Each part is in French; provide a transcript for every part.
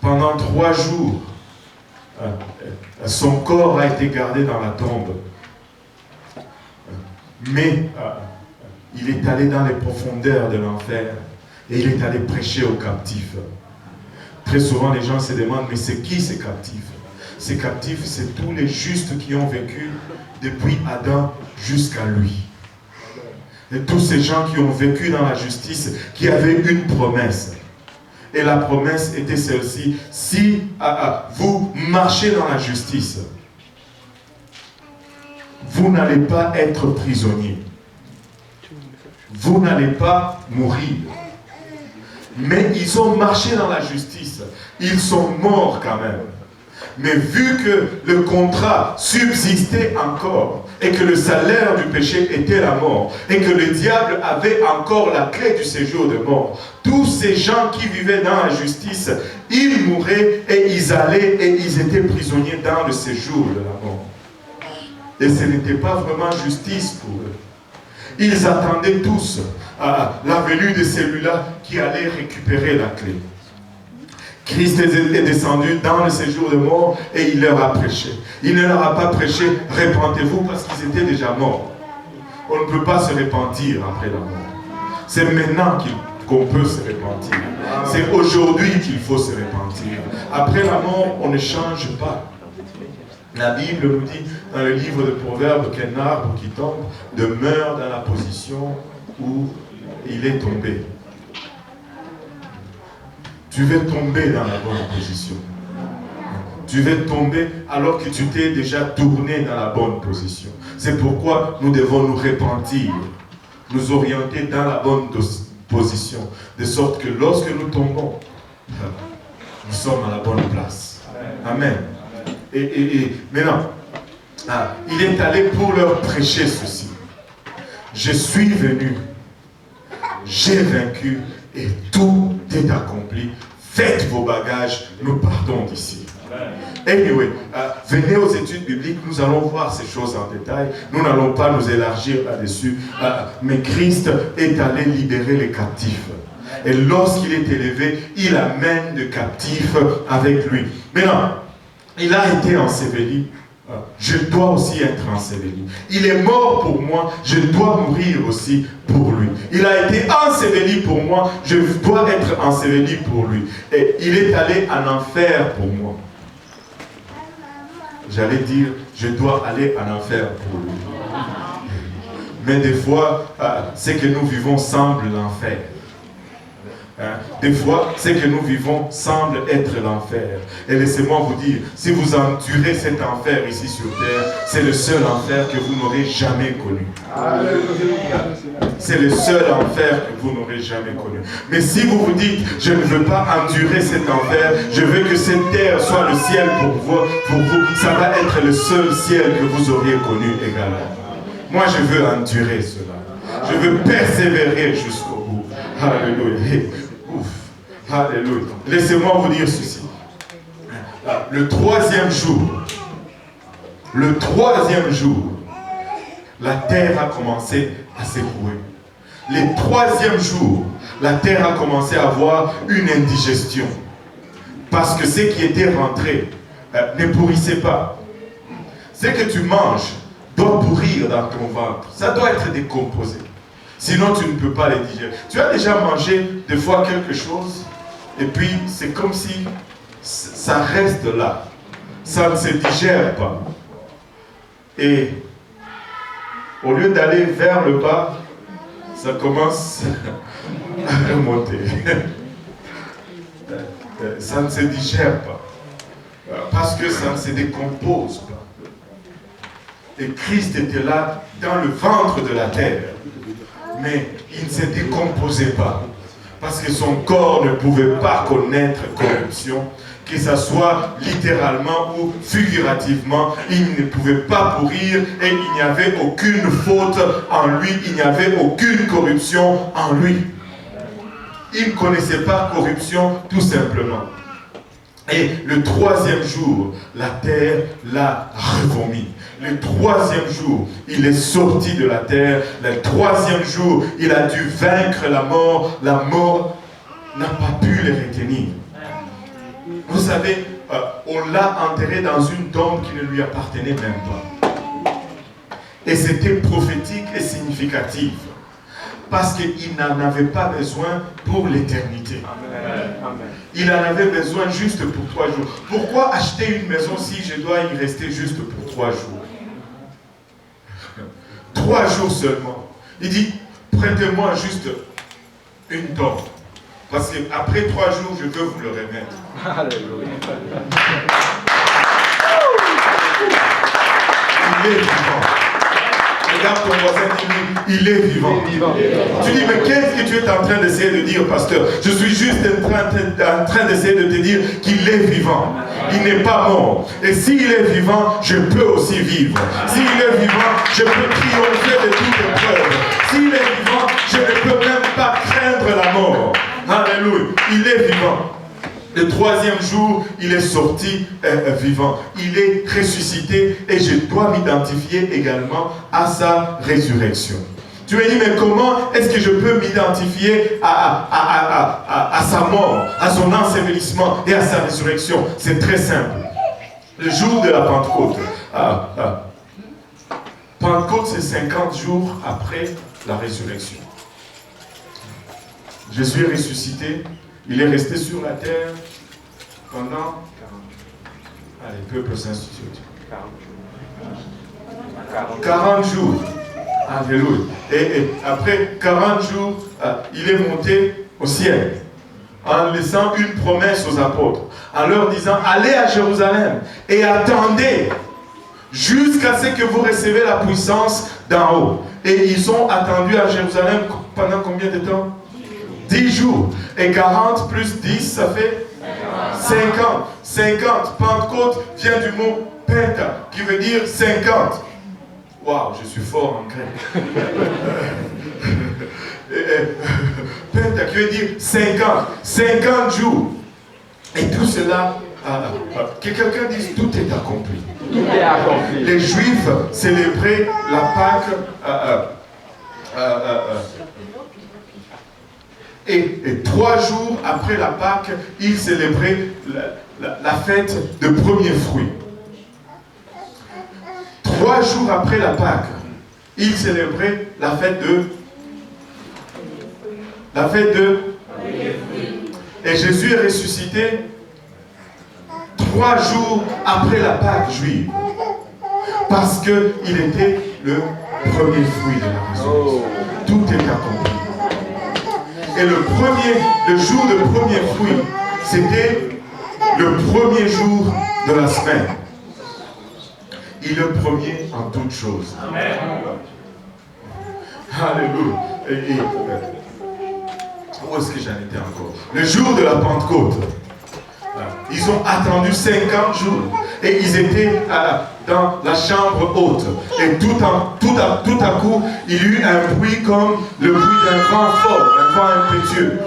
Pendant 3 jours, son corps a été gardé dans la tombe. Mais il est allé dans les profondeurs de l'enfer et il est allé prêcher aux captifs. Très souvent, les gens se demandent, mais c'est qui ces captifs? Ces captifs, c'est tous les justes qui ont vécu depuis Adam jusqu'à lui. Et tous ces gens qui ont vécu dans la justice, qui avaient une promesse. Et la promesse était celle-ci: si vous marchez dans la justice, vous n'allez pas être prisonnier. Vous n'allez pas mourir. Mais ils ont marché dans la justice. Ils sont morts quand même. Mais vu que le contrat subsistait encore, et que le salaire du péché était la mort, et que le diable avait encore la clé du séjour de mort, tous ces gens qui vivaient dans la justice, ils mouraient et ils allaient et ils étaient prisonniers dans le séjour de la mort. Et ce n'était pas vraiment justice pour eux. Ils attendaient tous la venue de celui-là qui allait récupérer la clé. Christ est descendu dans le séjour de mort et il leur a prêché. Il ne leur a pas prêché « Repentez-vous » parce qu'ils étaient déjà morts. On ne peut pas se repentir après la mort. C'est maintenant qu'on peut se repentir. C'est aujourd'hui qu'il faut se repentir. Après la mort, on ne change pas. La Bible nous dit dans le livre de Proverbes qu'un arbre qui tombe demeure dans la position où il est tombé. Tu veux tomber dans la bonne position. Tu veux tomber alors que tu t'es déjà tourné dans la bonne position. C'est pourquoi nous devons nous repentir, nous orienter dans la bonne position, de sorte que lorsque nous tombons, nous sommes à la bonne place. Amen. Et maintenant, il est allé pour leur prêcher ceci. Je suis venu, j'ai vaincu et tout est accompli. Faites vos bagages, nous partons d'ici. Anyway, venez aux études bibliques, nous allons voir ces choses en détail. Nous n'allons pas nous élargir là-dessus. Mais Christ est allé libérer les captifs. Et lorsqu'il est élevé, il amène de captifs avec lui. Maintenant, il a été enseveli. Je dois aussi être enseveli. Il est mort pour moi, je dois mourir aussi pour lui. Il a été enseveli pour moi, je dois être enseveli pour lui. Et il est allé en enfer pour moi. J'allais dire, je dois aller en enfer pour lui. Mais des fois, ce que nous vivons semble l'enfer. Des fois, ce que nous vivons semble être l'enfer. Et laissez-moi vous dire, si vous endurez cet enfer ici sur terre, c'est le seul enfer que vous n'aurez jamais connu. C'est le seul enfer que vous n'aurez jamais connu. Mais si vous vous dites, je ne veux pas endurer cet enfer, je veux que cette terre soit le ciel pour vous, ça va être le seul ciel que vous auriez connu également. Moi, je veux endurer cela. Je veux persévérer jusqu'au bout. Alléluia. Ouf. Alléluia. Laissez-moi vous dire ceci. Le troisième jour, la terre a commencé à s'écrouler. Le troisième jour, la terre a commencé à avoir une indigestion. Parce que ce qui était rentré ne pourrissait pas. Ce que tu manges doit pourrir dans ton ventre. Ça doit être décomposé. Sinon, tu ne peux pas les digérer. Tu as déjà mangé des fois quelque chose et puis c'est comme si ça reste là. Ça ne se digère pas. Et au lieu d'aller vers le bas, ça commence à remonter. Ça ne se digère pas. Parce que ça ne se décompose pas. Et Christ était là dans le ventre de la terre. Mais il ne se décomposait pas. Parce que son corps ne pouvait pas connaître corruption. Que ce soit littéralement ou figurativement, il ne pouvait pas pourrir et il n'y avait aucune faute en lui, il n'y avait aucune corruption en lui. Il ne connaissait pas corruption tout simplement. Et le troisième jour, la terre l'a revomi. Le troisième jour, il est sorti de la terre. Le troisième jour, il a dû vaincre la mort. La mort n'a pas pu le retenir. Vous savez, on l'a enterré dans une tombe qui ne lui appartenait même pas. Et c'était prophétique et significatif. Parce qu'il n'en avait pas besoin pour l'éternité. Il en avait besoin juste pour 3 jours. Pourquoi acheter une maison si je dois y rester juste pour 3 jours? 3 jours seulement. Il dit, prêtez-moi juste une tombe. Parce qu'après 3 jours, je veux vous le remettre. Alléluia. Il est vivant. Regarde ton voisin, il est vivant. Tu dis, mais qu'est-ce que tu es en train d'essayer de dire, pasteur? Je suis juste en train d'essayer de te dire qu'il est vivant. Il n'est pas mort. Et s'il est vivant, je peux aussi vivre. S'il est vivant, je peux triompher de toute épreuve. S'il est vivant, je ne peux même pas craindre la mort. Alléluia. Il est vivant. Le 3e jour, il est sorti vivant. Il est ressuscité et je dois m'identifier également à sa résurrection. Tu me dis, mais comment est-ce que je peux m'identifier à sa mort, à son ensevelissement et à sa résurrection? C'est très simple. Le jour de la Pentecôte. Pentecôte, c'est 50 jours après la résurrection. Jésus est ressuscité. Il est resté sur la terre pendant 40 jours. Alléluia. Et après 40 jours, il est monté au ciel en laissant une promesse aux apôtres, en leur disant, allez à Jérusalem et attendez jusqu'à ce que vous recevez la puissance d'en haut. Et ils ont attendu à Jérusalem pendant combien de temps? 10 jours. Et 40 plus 10, ça fait 50. 50. Pentecôte vient du mot penta, qui veut dire 50. Waouh, je suis fort en grec. Penta, qui veut dire 50. 50 jours. Et tout cela, que quelqu'un dise, tout est accompli. Tout est accompli. Les Juifs célébraient la Pâque. Et 3 jours après la Pâque, ils célébraient la fête de premiers fruits. 3 jours après la Pâque, ils célébraient la fête de et Jésus est ressuscité 3 jours après la Pâque juive. Parce qu'il était le premier fruit de la résurrection. Tout est accompli. Et le jour de premier fruit, c'était le premier jour de la semaine. Il est le premier en toutes choses. Amen. Alléluia. Où est-ce que j'en étais encore? Le jour de la Pentecôte. Ils ont attendu 50 jours. Et ils étaient dans la chambre haute. Et tout à coup, il y eut un bruit comme le bruit d'un vent fort, un vent impétueux,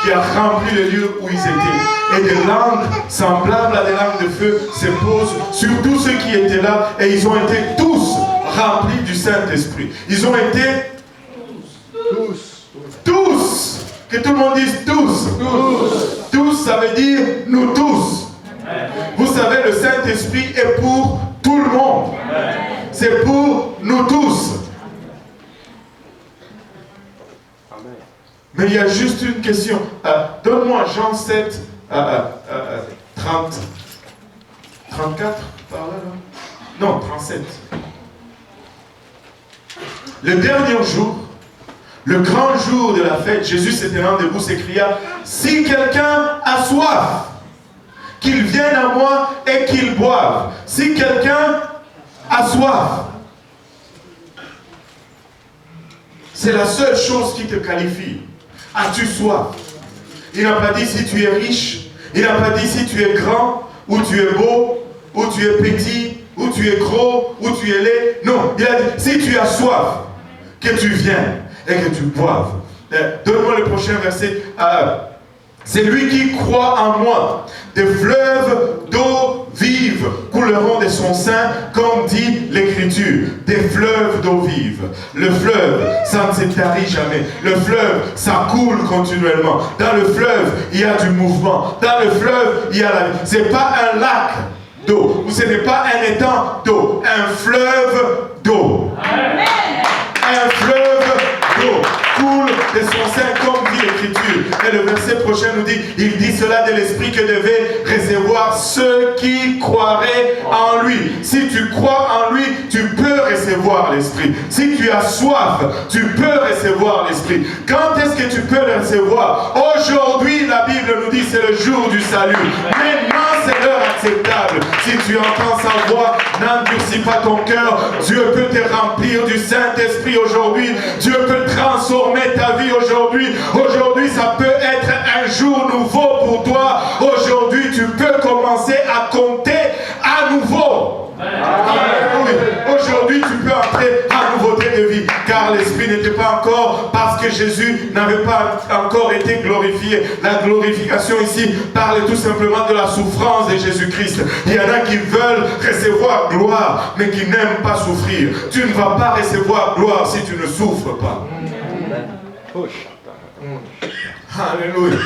qui a rempli le lieu où ils étaient. Et des langues semblables à des langues de feu se posent sur tous ceux qui étaient là. Et ils ont été tous remplis du Saint-Esprit. Ils ont été tous. Que tout le monde dise tous. Tous, ça veut dire nous tous. Vous savez, le Saint-Esprit est pour tout le monde. C'est pour nous tous. Mais il y a juste une question. Donne-moi Jean 7, 30, 34, par là, non? Non, 37. Le dernier jour, le grand jour de la fête, Jésus s'était rendu debout, s'écria, si quelqu'un a soif, qu'il vienne à moi et qu'il boive. Si quelqu'un a soif, c'est la seule chose qui te qualifie. As-tu soif? Il n'a pas dit si tu es riche, il n'a pas dit si tu es grand, ou tu es beau, ou tu es petit, ou tu es gros, ou tu es laid. Non, il a dit si tu as soif, que tu viennes et que tu boives. Donne-moi le prochain verset. C'est lui qui croit en moi. Des fleuves d'eau vive vive couleront de son sein, comme dit l'Écriture, des fleuves d'eau vive. Le fleuve, ça ne se tarit jamais. Le fleuve, ça coule continuellement. Dans le fleuve, il y a du mouvement. Dans le fleuve, il y a la vie. Ce n'est pas un lac d'eau, ou ce n'est pas un étang d'eau, un fleuve d'eau. Un fleuve d'eau coule de son sein, comme dit l'Écriture. Et le verset prochain nous dit, il dit cela de l'Esprit que devaient recevoir ceux qui croiraient en lui. Si tu crois en lui, tu peux recevoir l'Esprit. Si tu as soif, tu peux recevoir l'Esprit. Quand est-ce que tu peux le recevoir? Aujourd'hui, la Bible nous dit, c'est le jour du salut. Maintenant, c'est l'heure acceptable. Si tu entends sa voix, n'endurcis pas ton cœur. Dieu peut te remplir du Saint-Esprit aujourd'hui. Dieu peut transformer ta vie aujourd'hui. Aujourd'hui, ça peut être un jour nouveau pour toi. Aujourd'hui, tu peux commencer à compter à nouveau. Aujourd'hui, tu peux entrer en nouveauté de vie, car l'Esprit n'était pas encore, parce que Jésus n'avait pas encore été glorifié. La glorification ici parle tout simplement de la souffrance de Jésus-Christ. Il y en a qui veulent recevoir gloire, mais qui n'aiment pas souffrir. Tu ne vas pas recevoir gloire si tu ne souffres pas. Alléluia.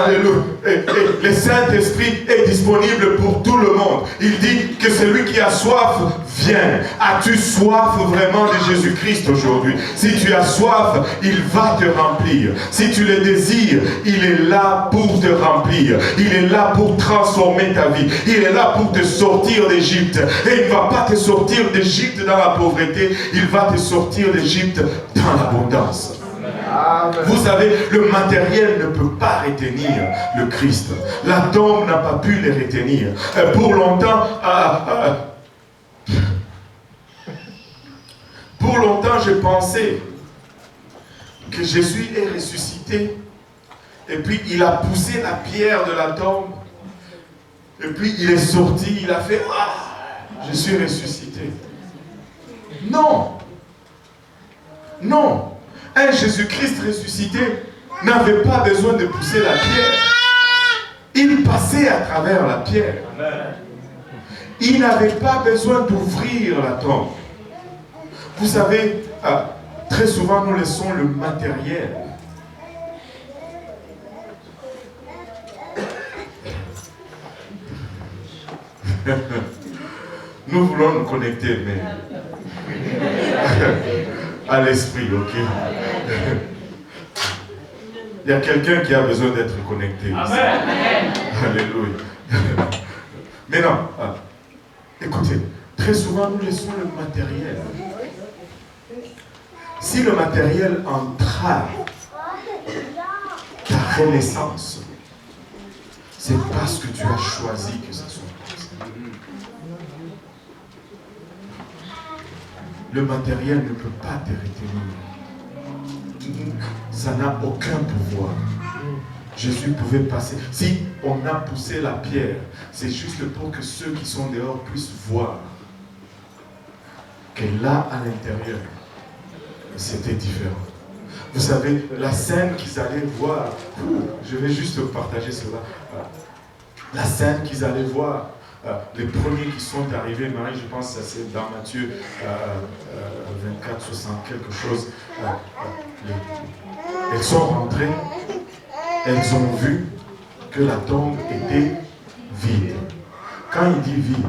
Alléluia. Et le Saint-Esprit est disponible pour tout le monde. Il dit que celui qui a soif, vienne. As-tu soif vraiment de Jésus-Christ aujourd'hui? Si tu as soif, il va te remplir. Si tu le désires, il est là pour te remplir. Il est là pour transformer ta vie. Il est là pour te sortir d'Égypte. Et il ne va pas te sortir d'Égypte dans la pauvreté. Il va te sortir d'Égypte dans l'abondance. Vous savez, le matériel ne peut pas retenir le Christ. La tombe n'a pas pu le retenir. Pour longtemps, j'ai pensé que Jésus est ressuscité. Et puis, il a poussé la pierre de la tombe. Et puis, il est sorti, il a fait « Ah, je suis ressuscité ». Non. Non. Un Jésus-Christ ressuscité n'avait pas besoin de pousser la pierre. Il passait à travers la pierre. Il n'avait pas besoin d'ouvrir la tombe. Vous savez, très souvent nous laissons le matériel. Nous voulons nous connecter, mais à l'esprit, ok? Il y a quelqu'un qui a besoin d'être connecté. Amen. Alléluia. Mais non, écoutez, très souvent nous laissons le matériel. Si le matériel entrave ta renaissance, c'est parce que tu as choisi que ça soit comme ça. Le matériel ne peut pas te retenir. Ça n'a aucun pouvoir. Jésus pouvait passer. Si on a poussé la pierre, c'est juste pour que ceux qui sont dehors puissent voir que là, à l'intérieur, c'était différent. Vous savez, la scène qu'ils allaient voir, je vais juste partager cela. La scène qu'ils allaient voir, les premiers qui sont arrivés, Marie, je pense que c'est dans Matthieu 24, 60, quelque chose. Elles sont rentrées, elles ont vu que la tombe était vide. Quand il dit vide,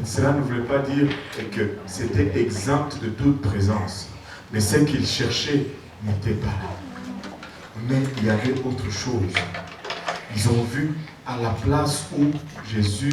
cela ne voulait pas dire que c'était exempt de toute présence. Mais ce qu'ils cherchaient n'était pas là. Mais il y avait autre chose. Ils ont vu à la place où Jésus